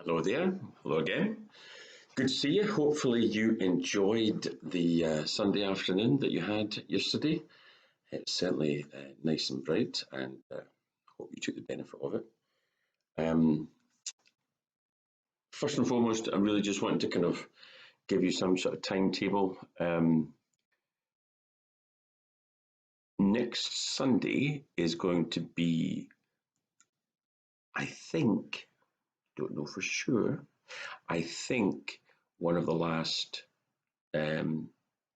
Hello there. Hello again. Good to see you. Hopefully, you enjoyed the Sunday afternoon that you had yesterday. It's certainly nice and bright, and hope you took the benefit of it. Um, First and foremost, I really just wanted to kind of give you some sort of timetable. Next Sunday is going to be, I think, don't know for sure, I think one of the last um,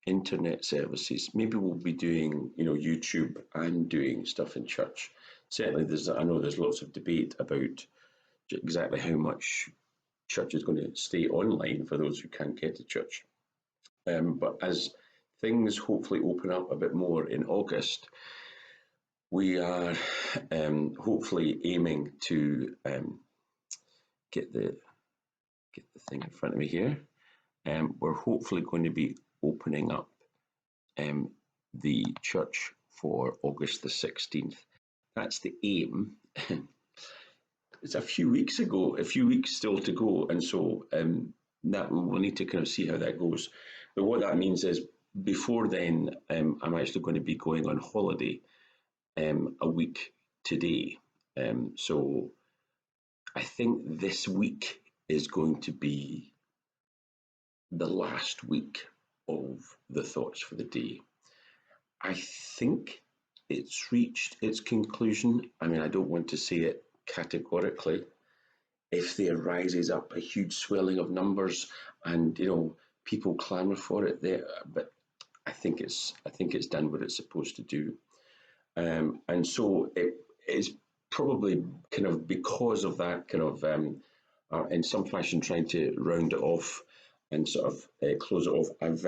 internet services. Maybe we'll be doing, YouTube and doing stuff in church. Certainly, I know there's lots of debate about exactly how much church is going to stay online for those who can't get to church. But as things hopefully open up a bit more in August, we are hopefully aiming to get the thing in front of me here. We're hopefully going to be opening up the church for August the 16th. That's the aim. It's a few weeks still to go, and so that we'll need to kind of see how that goes. But what that means is before then, I'm actually going to be going on holiday a week today. So I think this week is going to be the last week of the thoughts for the day. I think it's reached its conclusion. I mean, I don't want to say it categorically. If there rises up a huge swelling of numbers and people clamour for it, there, but I think it's done what it's supposed to do, and so it is probably kind of because of that kind of in some fashion trying to round it off and sort of close it off. I've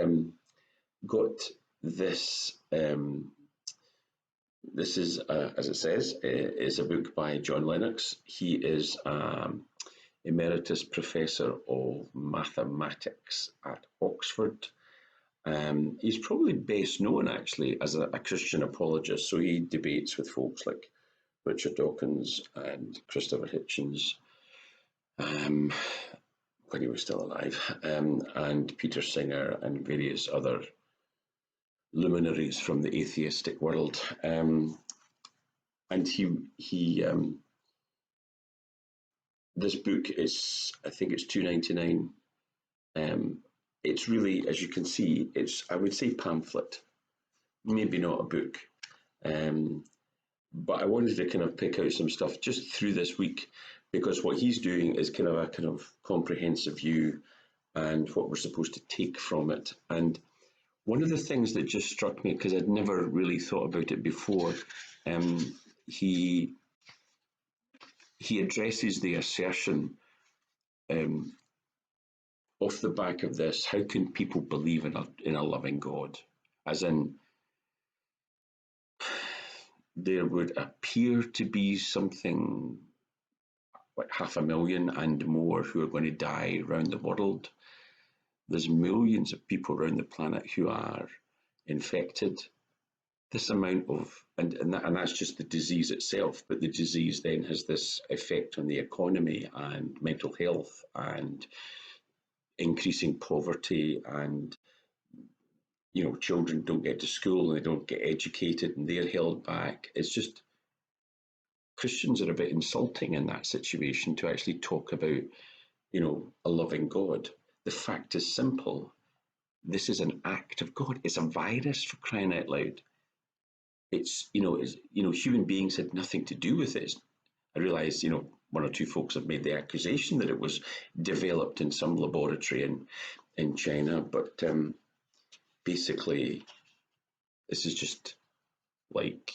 got this. This is, as it says, is a book by John Lennox. He is emeritus professor of mathematics at Oxford. He's probably best known actually as a Christian apologist. So he debates with folks like Richard Dawkins and Christopher Hitchens. When he was still alive, and Peter Singer and various other luminaries from the atheistic world. And he this book is, I think it's £2.99. It's really, as you can see, I would say pamphlet, maybe not a book. But I wanted to kind of pick out some stuff just through this week, because what he's doing is kind of a kind of comprehensive view and what we're supposed to take from it. And one of the things that just struck me, because I'd never really thought about it before, he addresses the assertion off the back of this: how can people believe in a loving God? As in, there would appear to be something like 500,000 and more who are going to die around the world. There's millions of people around the planet who are infected. This amount of, and that's just the disease itself, but the disease then has this effect on the economy and mental health and increasing poverty, and children don't get to school and they don't get educated and they're held back. It's just, Christians are a bit insulting in that situation to actually talk about, a loving God. The fact is simple. This is an act of God. It's a virus, for crying out loud. It's, human beings had nothing to do with it. I realise, one or two folks have made the accusation that it was developed in some laboratory in China, but basically, this is just like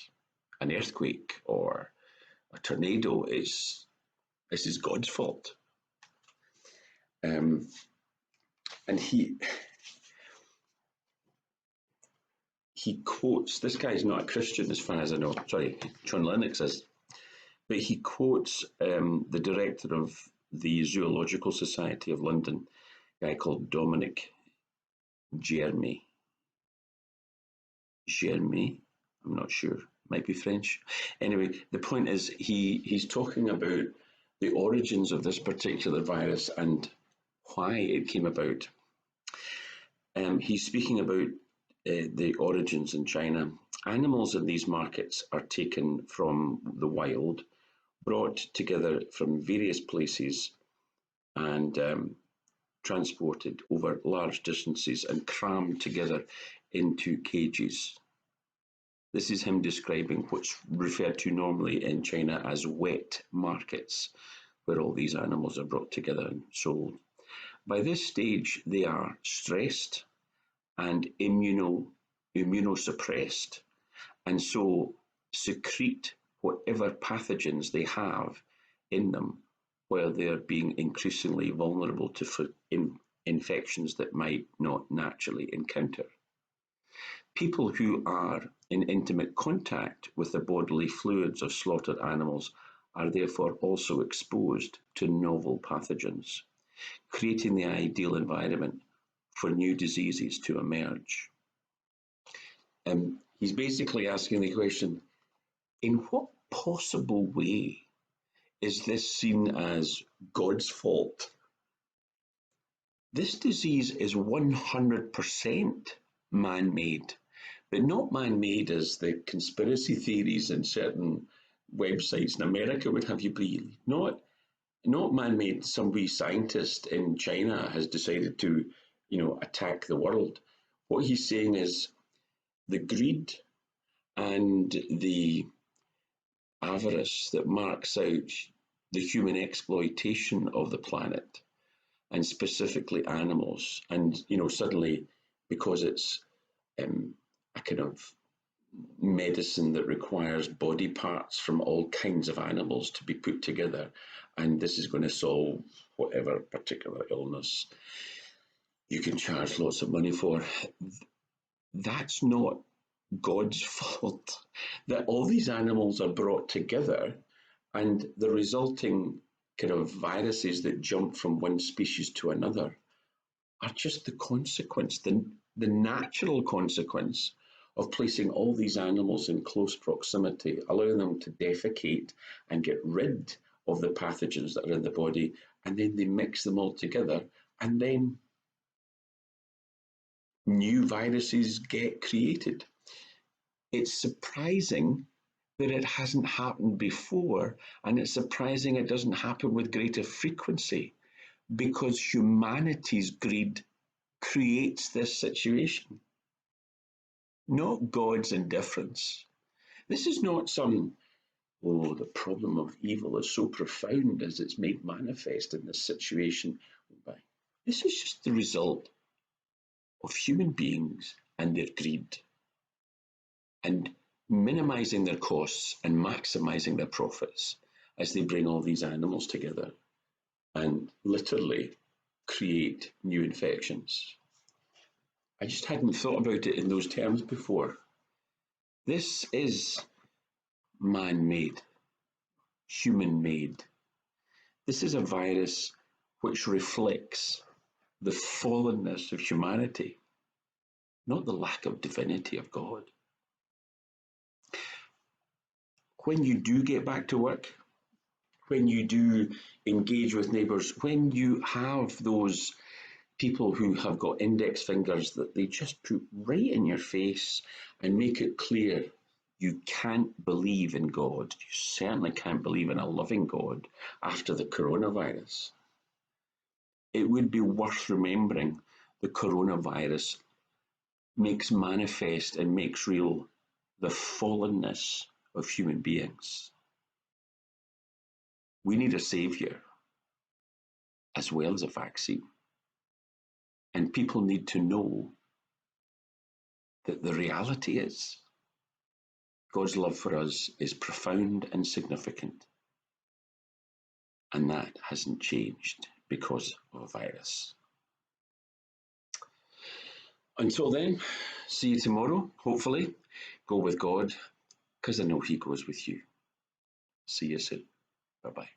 an earthquake or a tornado. This is God's fault. And he quotes, this guy's not a Christian as far as I know, sorry, John Lennox is, but he quotes the director of the Zoological Society of London, a guy called Dominic Germy. I'm not sure, might be French. Anyway, the point is he's talking about the origins of this particular virus and why it came about. He's speaking about the origins in China. Animals in these markets are taken from the wild, brought together from various places, and transported over large distances and crammed together into cages. This is him describing what's referred to normally in China as wet markets, where all these animals are brought together and sold. By this stage, they are stressed and immunosuppressed, and so secrete whatever pathogens they have in them, while they're being increasingly vulnerable to infections that might not naturally encounter. People who are in intimate contact with the bodily fluids of slaughtered animals are therefore also exposed to novel pathogens, creating the ideal environment for new diseases to emerge. He's basically asking the question, in what possible way is this seen as God's fault? This disease is 100% man-made, but not man-made as the conspiracy theories in certain websites in America would have you believe. Not man-made, some wee scientist in China has decided to, attack the world. What he's saying is the greed and the avarice that marks out the human exploitation of the planet, and specifically animals. And, suddenly, because it's a kind of medicine that requires body parts from all kinds of animals to be put together, and this is going to solve whatever particular illness you can charge lots of money for. That's not God's fault. That all these animals are brought together and the resulting kind of viruses that jump from one species to another are just the consequence, the natural consequence of placing all these animals in close proximity, allowing them to defecate and get rid of the pathogens that are in the body, and then they mix them all together, and then new viruses get created. It's surprising that it hasn't happened before, and it's surprising it doesn't happen with greater frequency, because humanity's greed creates this situation, not God's indifference. This is not some, the problem of evil is so profound as it's made manifest in this situation. This is just the result of human beings and their greed, and minimizing their costs and maximizing their profits as they bring all these animals together and literally create new infections. I just hadn't thought about it in those terms before. This is man-made, human-made. This is a virus which reflects the fallenness of humanity, not the lack of divinity of God. When you do get back to work, when you do engage with neighbours, when you have those people who have got index fingers that they just put right in your face and make it clear you can't believe in God, you certainly can't believe in a loving God after the coronavirus, it would be worth remembering the coronavirus makes manifest and makes real the fallenness of human beings. We need a saviour as well as a vaccine. And people need to know that the reality is God's love for us is profound and significant. And that hasn't changed because of a virus. Until then, see you tomorrow, hopefully. Go with God, because I know He goes with you. See you soon. Bye-bye.